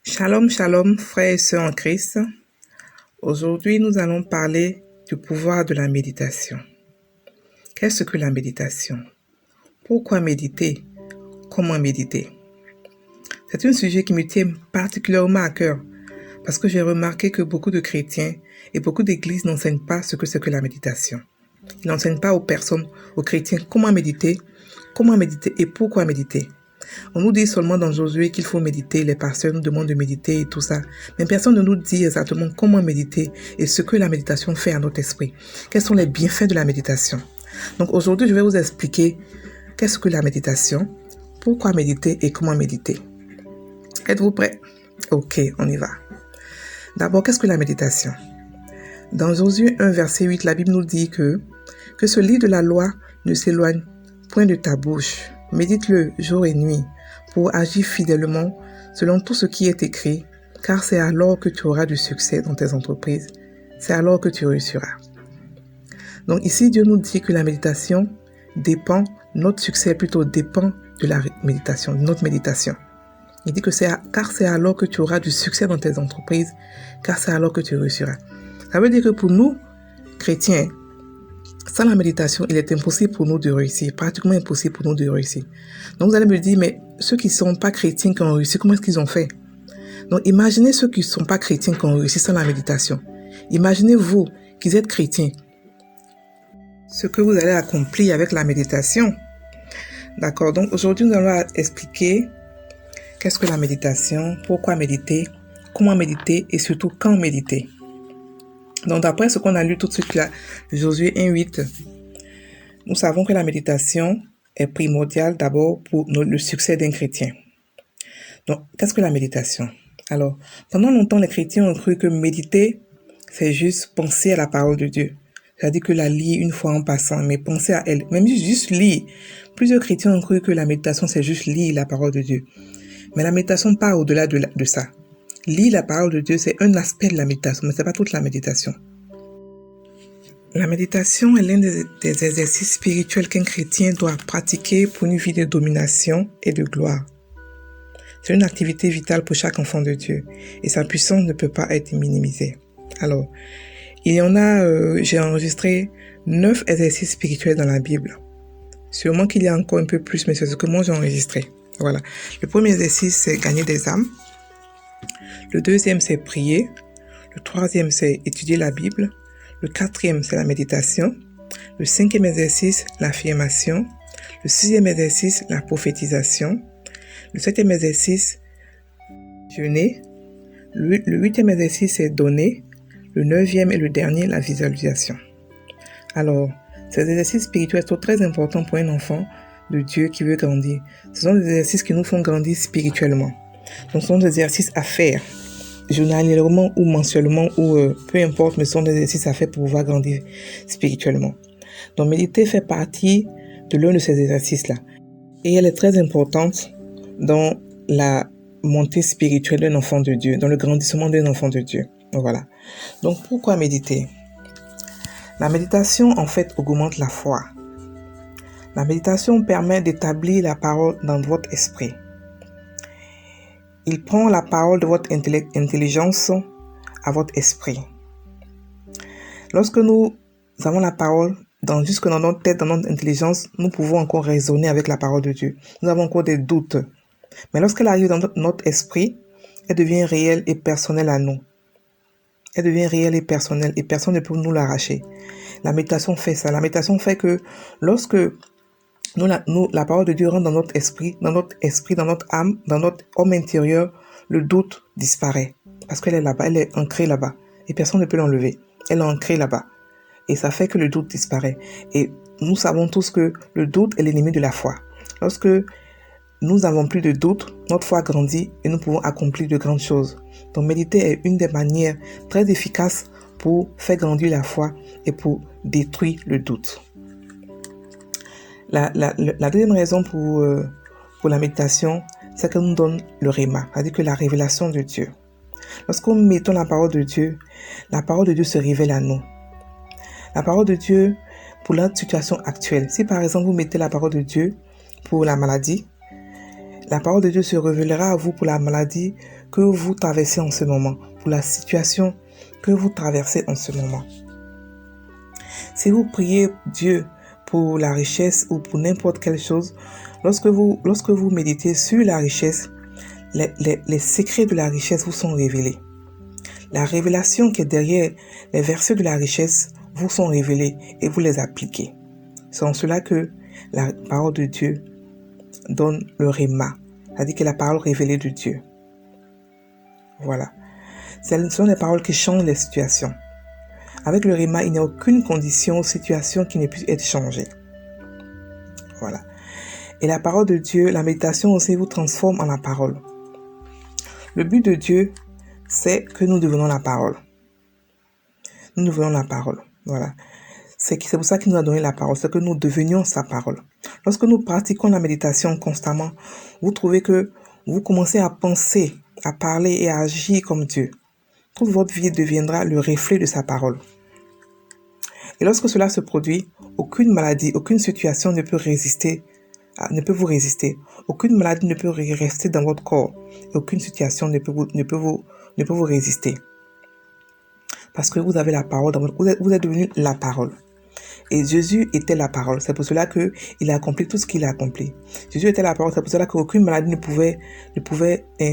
Shalom, shalom, frères et sœurs en Christ. Aujourd'hui, nous allons parler du pouvoir de la méditation. Qu'est-ce que la méditation? Pourquoi méditer? Comment méditer? C'est un sujet qui me tient particulièrement à cœur parce que j'ai remarqué que beaucoup de chrétiens et beaucoup d'églises n'enseignent pas ce que c'est que la méditation. Ils n'enseignent pas aux personnes, aux chrétiens, comment méditer et pourquoi méditer. On nous dit seulement dans Josué qu'il faut méditer, les pasteurs nous demandent de méditer et tout ça. Mais personne ne nous dit exactement comment méditer et ce que la méditation fait à notre esprit. Quels sont les bienfaits de la méditation? Donc aujourd'hui, je vais vous expliquer qu'est-ce que la méditation, pourquoi méditer et comment méditer. Êtes-vous prêts? Ok, on y va. D'abord, qu'est-ce que la méditation? Dans Josué 1, verset 8, la Bible nous dit que ce livre de la loi ne s'éloigne point de ta bouche. Médite-le jour et nuit pour agir fidèlement selon tout ce qui est écrit, car c'est alors que tu auras du succès dans tes entreprises. C'est alors que tu réussiras. Donc ici, Dieu nous dit que la méditation dépend, notre succès plutôt dépend de la méditation, de notre méditation. Il dit que car c'est alors que tu auras du succès dans tes entreprises, car c'est alors que tu réussiras. Ça veut dire que pour nous, chrétiens, sans la méditation, il est impossible pour nous de réussir, pratiquement impossible pour nous de réussir. Donc vous allez me dire, mais ceux qui ne sont pas chrétiens qui ont réussi, comment est-ce qu'ils ont fait? Donc imaginez ceux qui ne sont pas chrétiens qui ont réussi sans la méditation. Imaginez vous qui êtes chrétiens, ce que vous allez accomplir avec la méditation. D'accord, donc aujourd'hui nous allons expliquer qu'est-ce que la méditation, pourquoi méditer, comment méditer et surtout quand méditer. Donc d'après ce qu'on a lu tout de suite là, Josué 1.8, nous savons que la méditation est primordiale d'abord pour le succès d'un chrétien. Donc qu'est-ce que la méditation? Alors, pendant longtemps les chrétiens ont cru que méditer, c'est juste penser à la parole de Dieu. C'est-à-dire que la lire une fois en passant, mais penser à elle, même juste lire. Plusieurs chrétiens ont cru que la méditation c'est juste lire la parole de Dieu. Mais la méditation part au-delà de ça. Lire la parole de Dieu, c'est un aspect de la méditation, mais ce n'est pas toute la méditation. La méditation est l'un des exercices spirituels qu'un chrétien doit pratiquer pour une vie de domination et de gloire. C'est une activité vitale pour chaque enfant de Dieu et sa puissance ne peut pas être minimisée. Alors, il y en a, j'ai enregistré 9 exercices spirituels dans la Bible. Sûrement qu'il y a encore un peu plus, mais c'est ce que moi j'ai enregistré. Voilà. Le premier exercice, c'est gagner des âmes. Le deuxième, c'est prier. Le troisième, c'est étudier la Bible. Le quatrième, c'est la méditation. Le cinquième exercice, l'affirmation. Le sixième exercice, la prophétisation. Le septième exercice, jeûner. Le huitième exercice, c'est donner. Le neuvième et le dernier, la visualisation. Alors, ces exercices spirituels sont très importants pour un enfant de Dieu qui veut grandir. Ce sont des exercices qui nous font grandir spirituellement. Donc, ce sont des exercices à faire, journalièrement ou mensuellement, ou peu importe, mais ce sont des exercices à faire pour pouvoir grandir spirituellement. Donc, méditer fait partie de l'un de ces exercices-là. Et elle est très importante dans la montée spirituelle d'un enfant de Dieu, dans le grandissement d'un enfant de Dieu. Donc, voilà. Donc, pourquoi méditer? La méditation, en fait, augmente la foi. La méditation permet d'établir la parole dans votre esprit. Il prend la parole de votre intelligence à votre esprit. Lorsque nous avons la parole jusque dans notre tête, dans notre intelligence, nous pouvons encore raisonner avec la parole de Dieu. Nous avons encore des doutes. Mais lorsqu'elle arrive dans notre esprit, elle devient réelle et personnelle à nous. Elle devient réelle et personnelle et personne ne peut nous l'arracher. La méditation fait ça. La méditation fait que lorsque la parole de Dieu rentre dans notre esprit, dans notre âme, dans notre homme intérieur, le doute disparaît. Parce qu'elle est là-bas, elle est ancrée là-bas. Et personne ne peut l'enlever. Elle est ancrée là-bas. Et ça fait que le doute disparaît. Et nous savons tous que le doute est l'ennemi de la foi. Lorsque nous n'avons plus de doute, notre foi grandit et nous pouvons accomplir de grandes choses. Donc méditer est une des manières très efficaces pour faire grandir la foi et pour détruire le doute. La deuxième raison pour la méditation, c'est qu'elle nous donne le réma, c'est-à-dire que la révélation de Dieu. Lorsqu'on médite la parole de Dieu se révèle à nous. La parole de Dieu pour notre situation actuelle. Si par exemple vous mettez la parole de Dieu pour la maladie, la parole de Dieu se révélera à vous pour la maladie que vous traversez en ce moment, pour la situation que vous traversez en ce moment. Si vous priez Dieu pour la richesse ou pour n'importe quelle chose, lorsque vous méditez sur la richesse, les secrets de la richesse vous sont révélés. La révélation qui est derrière les versets de la richesse vous sont révélés et vous les appliquez. C'est en cela que la parole de Dieu donne le réma, c'est-à-dire que la parole révélée de Dieu. Voilà. Ce sont des paroles qui changent les situations. Avec le réma, il n'y a aucune condition ou situation qui ne puisse être changée. Voilà. Et la parole de Dieu, la méditation aussi vous transforme en la parole. Le but de Dieu, c'est que nous devenons la parole. Nous devenons la parole. Voilà. C'est pour ça qu'il nous a donné la parole, c'est que nous devenions sa parole. Lorsque nous pratiquons la méditation constamment, vous trouvez que vous commencez à penser, à parler et à agir comme Dieu. Toute votre vie deviendra le reflet de sa parole. Et lorsque cela se produit, aucune maladie, aucune situation ne peut vous résister. Aucune maladie ne peut rester dans votre corps. Et aucune situation ne peut vous résister. Parce que vous avez la parole, vous êtes devenu la parole. Et Jésus était la parole. C'est pour cela qu'il a accompli tout ce qu'il a accompli. Jésus était la parole. C'est pour cela qu'aucune maladie ne pouvait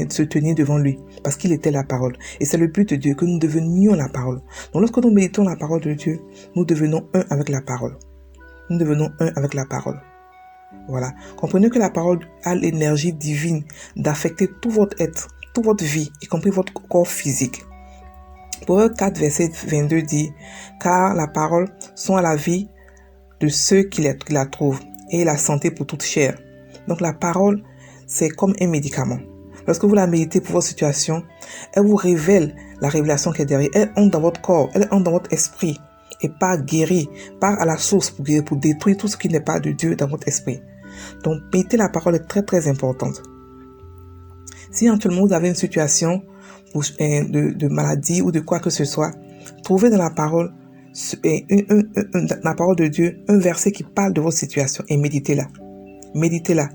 se tenir devant lui. Parce qu'il était la parole. Et c'est le but de Dieu, que nous devenions la parole. Donc lorsque nous méditons la parole de Dieu, nous devenons un avec la parole. Nous devenons un avec la parole. Voilà. Comprenez que la parole a l'énergie divine d'affecter tout votre être, toute votre vie, y compris votre corps physique. Proverbe 4, verset 22 dit « Car la parole sont à la vie de ceux qui la trouvent et la santé pour toute chair. » Donc la parole, c'est comme un médicament. Lorsque vous la méditez pour votre situation, elle vous révèle la révélation qui est derrière. Elle entre dans votre corps, elle entre dans votre esprit et part guérir, part à la source pour détruire tout ce qui n'est pas de Dieu dans votre esprit. Donc méditer la parole est très très importante. Si actuellement vous avez une situation de maladie ou de quoi que ce soit, trouvez dans la parole la parole de Dieu un verset qui parle de votre situation et méditez-la. Méditez-la.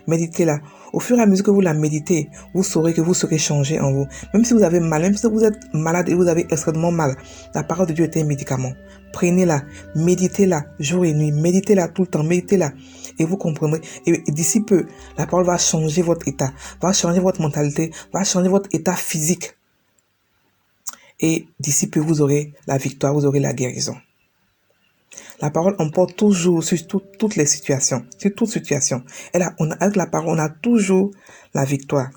Méditez-la. Au fur et à mesure que vous la méditez, vous saurez que vous serez changé en vous. Même si vous avez mal, même si vous êtes malade et vous avez extrêmement mal, la parole de Dieu est un médicament. Prenez-la, méditez-la jour et nuit, méditez-la tout le temps, méditez-la. Et vous comprendrez. Et d'ici peu, la parole va changer votre état, va changer votre mentalité, va changer votre état physique. Et d'ici peu, vous aurez la victoire, vous aurez la guérison. La parole emporte toujours sur toutes les situations, sur toute situation. Avec la parole, on a toujours la victoire.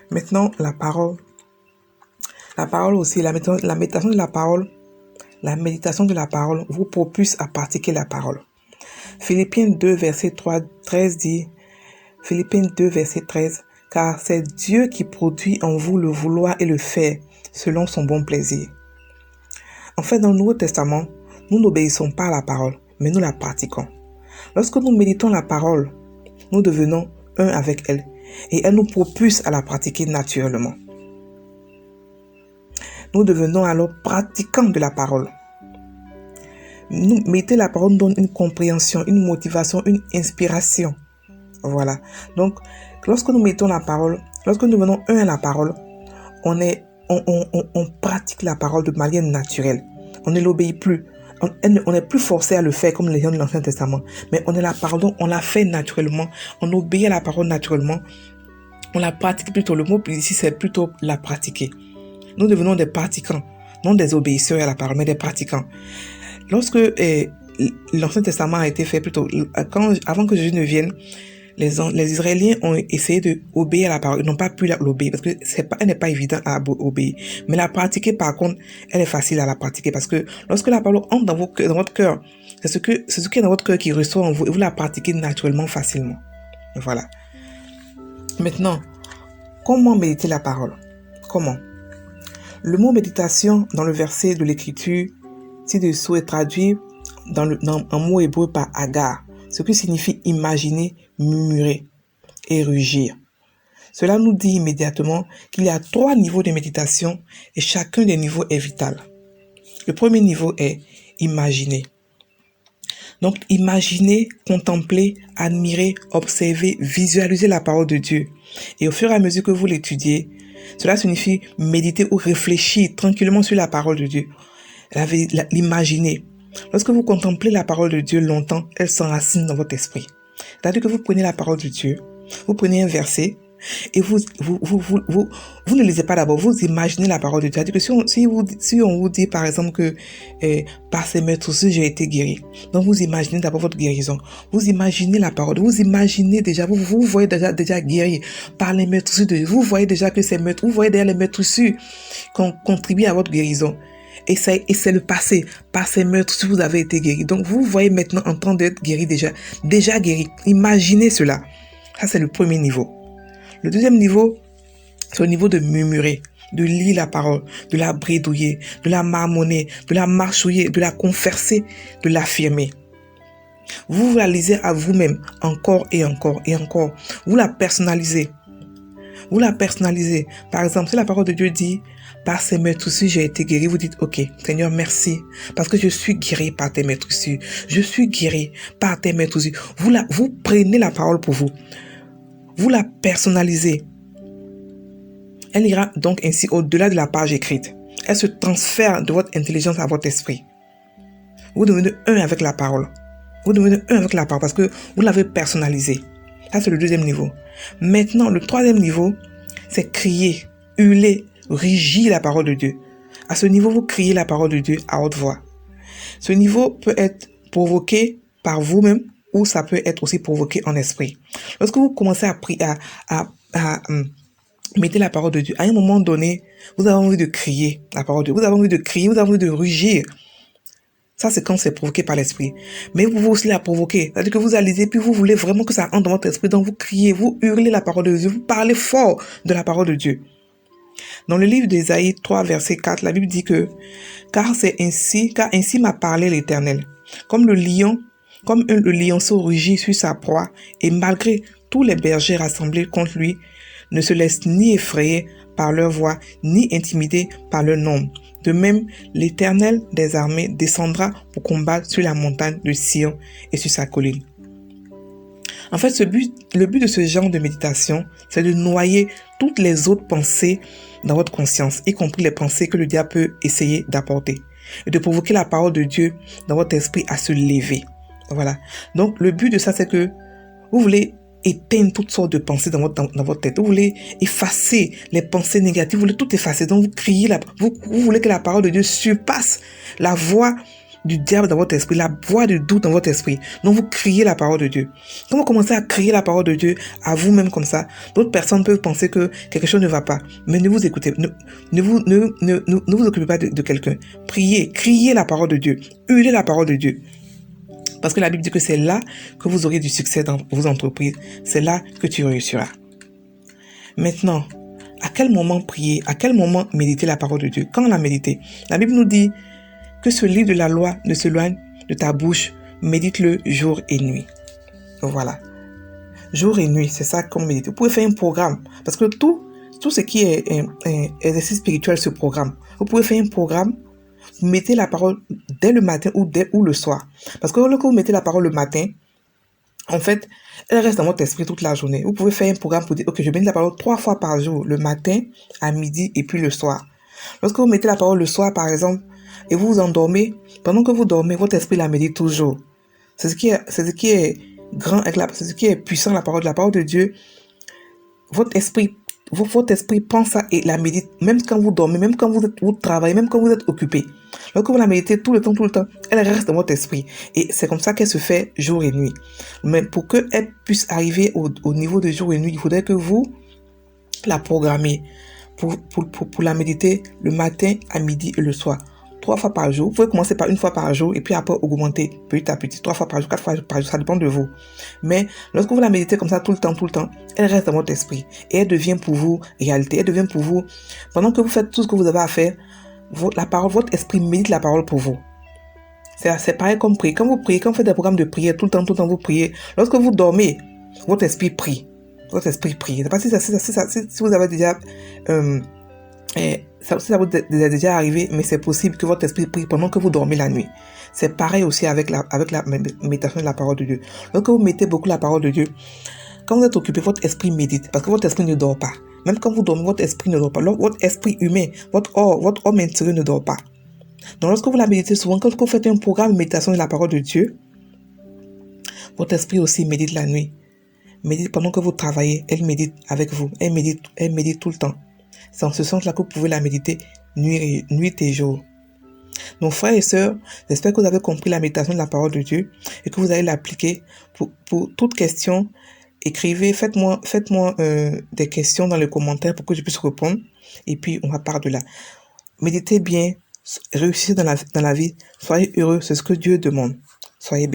Maintenant, la parole aussi, la méditation de la parole vous propulse à pratiquer la parole. Philippiens 2, verset 13 dit, Philippiens 2, verset 13, car c'est Dieu qui produit en vous le vouloir et le faire selon son bon plaisir. En fait, dans le Nouveau Testament, nous n'obéissons pas à la parole, mais nous la pratiquons. Lorsque nous méditons la parole, nous devenons un avec elle et elle nous propulse à la pratiquer naturellement. Nous devenons alors pratiquants de la parole. Méditer la parole nous donne une compréhension, une motivation, une inspiration. Voilà. Donc, lorsque nous méditons la parole, lorsque nous devenons un à la parole, on pratique la parole de manière naturelle. On ne l'obéit plus. On n'est plus forcé à le faire comme les gens de l'Ancien Testament. Mais on la fait naturellement. On obéit à la parole naturellement. On la pratique plutôt. Le mot ici, c'est plutôt la pratiquer. Nous devenons des pratiquants. Non des obéisseurs à la parole, mais des pratiquants. Lorsque l'Ancien Testament a été fait plutôt, avant que Jésus ne vienne, les Israéliens ont essayé d'obéir à la parole. Ils n'ont pas pu l'obéir parce que elle n'est pas évidente à obéir. Mais la pratiquer, par contre, elle est facile à la pratiquer parce que lorsque la parole entre dans votre cœur, c'est ce qui est dans votre cœur qui ressort en vous et vous la pratiquez naturellement, facilement. Voilà. Maintenant, comment méditer la parole? Comment? Le mot méditation dans le verset de l'écriture ci-dessous est traduit en mot hébreu par agar, ce qui signifie imaginer, murmurer et rugir. Cela nous dit immédiatement qu'il y a 3 niveaux de méditation et chacun des niveaux est vital. Le premier niveau est imaginer. Donc, imaginez, contemplez, admirez, observez, visualisez la parole de Dieu. Et au fur et à mesure que vous l'étudiez, cela signifie méditer ou réfléchir tranquillement sur la parole de Dieu. L'imaginer. Lorsque vous contemplez la parole de Dieu longtemps, elle s'enracine dans votre esprit. C'est-à-dire que vous prenez la parole de Dieu, vous prenez un verset, et vous ne lisez pas d'abord, vous imaginez la parole de Dieu. C'est-à-dire que si on vous dit par exemple que par ces meurtrissures j'ai été guéri, donc vous imaginez d'abord votre guérison, vous imaginez la parole, vous imaginez déjà, vous voyez déjà guéri par les meurtrissures de Dieu, vous voyez déjà que vous voyez déjà les meurtrissures qui ont contribué à votre guérison. Et c'est le passé, par ces meurtrissures vous avez été guéri. Donc vous voyez maintenant en train d'être guéri déjà guéri. Imaginez cela. Ça c'est le premier niveau. Le deuxième niveau, c'est au niveau de murmurer, de lire la parole, de la bredouiller, de la marmonner, de la marchouiller, de la converser, de l'affirmer. Vous la lisez à vous-même encore et encore et encore. Vous la personnalisez. Vous la personnalisez. Par exemple, si la parole de Dieu dit, par ces meurtrissures, j'ai été guéri, vous dites, ok, Seigneur, merci, parce que je suis guéri par tes meurtrissures. Je suis guéri par tes meurtrissures. Vous prenez la parole pour vous. Vous la personnalisez. Elle ira donc ainsi au-delà de la page écrite. Elle se transfère de votre intelligence à votre esprit. Vous devenez un avec la parole. Vous devenez un avec la parole parce que vous l'avez personnalisée. Ça, c'est le deuxième niveau. Maintenant, le troisième niveau, c'est crier, hurler, rugir la parole de Dieu. À ce niveau, vous criez la parole de Dieu à haute voix. Ce niveau peut être provoqué par vous-même ou ça peut être aussi provoqué en esprit. Lorsque vous commencez à prier, à mettez la parole de Dieu, à un moment donné, vous avez envie de crier la parole de Dieu. Vous avez envie de crier, vous avez envie de rugir. Ça, c'est quand c'est provoqué par l'esprit. Mais vous pouvez aussi la provoquer. C'est-à-dire que vous analysez, puis vous voulez vraiment que ça entre dans votre esprit. Donc vous criez, vous hurlez la parole de Dieu, vous parlez fort de la parole de Dieu. Dans le livre d'Ésaïe 3, verset 4, la Bible dit que « Car ainsi m'a parlé l'Éternel. Comme le lionceau rugit sur sa proie, et malgré tous les bergers rassemblés contre lui, ne se laissent ni effrayer par leur voix, ni intimider par leur nombre. De même, l'Éternel des armées descendra pour combattre sur la montagne de Sion et sur sa colline. » En fait, le but de ce genre de méditation, c'est de noyer toutes les autres pensées dans votre conscience, y compris les pensées que le diable peut essayer d'apporter, et de provoquer la parole de Dieu dans votre esprit à se lever. Voilà. Donc, le but de ça, c'est que vous voulez éteindre toutes sortes de pensées dans votre tête. Vous voulez effacer les pensées négatives. Vous voulez tout effacer. Donc, vous criez, vous voulez que la parole de Dieu surpasse la voix du diable dans votre esprit, la voix du doute dans votre esprit. Donc, vous criez la parole de Dieu. Quand vous commencez à crier la parole de Dieu à vous-même comme ça, d'autres personnes peuvent penser que quelque chose ne va pas. Mais ne vous écoutez, ne vous occupez pas de quelqu'un. Priez, criez la parole de Dieu. Hurlez la parole de Dieu. Parce que la Bible dit que c'est là que vous aurez du succès dans vos entreprises. C'est là que tu réussiras. Maintenant, à quel moment prier? À quel moment méditer la parole de Dieu? Quand la méditer? La Bible nous dit que ce livre de la loi ne s'éloigne de ta bouche. Médite-le jour et nuit. Voilà. Jour et nuit, c'est ça qu'on médite. Vous pouvez faire un programme. Parce que tout ce qui est exercice spirituel se programme. Vous pouvez faire un programme. Vous mettez la parole dès le matin ou le soir. Parce que lorsque vous mettez la parole le matin, en fait, elle reste dans votre esprit toute la journée. Vous pouvez faire un programme pour dire, ok, je médite la parole 3 fois par jour, le matin, à midi et puis le soir. Lorsque vous mettez la parole le soir, par exemple, et vous vous endormez, pendant que vous dormez, votre esprit la médite toujours. C'est ce qui est grand, c'est ce qui est puissant, la parole de Dieu. Votre esprit pense ça et la médite, même quand vous dormez, même quand vous travaillez, même quand vous êtes occupé. Lorsque vous la méditez tout le temps, elle reste dans votre esprit. Et c'est comme ça qu'elle se fait jour et nuit. Mais pour qu'elle puisse arriver au niveau de jour et nuit, il faudrait que vous la programmez pour la méditer le matin, à midi et le soir. 3 fois par jour. Vous pouvez commencer par 1 fois par jour et puis après augmenter petit à petit. 3 fois par jour, 4 fois par jour, ça dépend de vous. Mais lorsque vous la méditez comme ça tout le temps, elle reste dans votre esprit et elle devient pour vous réalité. Elle devient pour vous, pendant que vous faites tout ce que vous avez à faire, votre esprit médite la parole pour vous. C'est pareil comme prier. Quand vous priez, quand vous faites des programmes de prière tout le temps, vous priez. Lorsque vous dormez, votre esprit prie. Votre esprit prie. Je ne sais pas si vous avez déjà Et ça vous est déjà arrivé, mais c'est possible que votre esprit prie pendant que vous dormez la nuit. C'est pareil aussi avec la méditation de la parole de Dieu. Lorsque vous mettez beaucoup la parole de Dieu, quand vous êtes occupé, votre esprit médite, parce que votre esprit ne dort pas. Même quand vous dormez, votre esprit ne dort pas. Votre esprit humain, votre homme intérieur ne dort pas. Donc lorsque vous la méditez souvent, quand vous faites un programme de méditation de la parole de Dieu, votre esprit aussi médite la nuit. Médite pendant que vous travaillez, elle médite avec vous. Elle médite tout le temps. C'est en ce sens-là que vous pouvez la méditer nuit et jour. Donc frères et sœurs, j'espère que vous avez compris la méditation de la parole de Dieu et que vous allez l'appliquer. Pour toute question, écrivez, faites-moi des questions dans les commentaires pour que je puisse répondre. Et puis on va partir de là. Méditez bien, réussissez dans la vie, soyez heureux, c'est ce que Dieu demande. Soyez bien.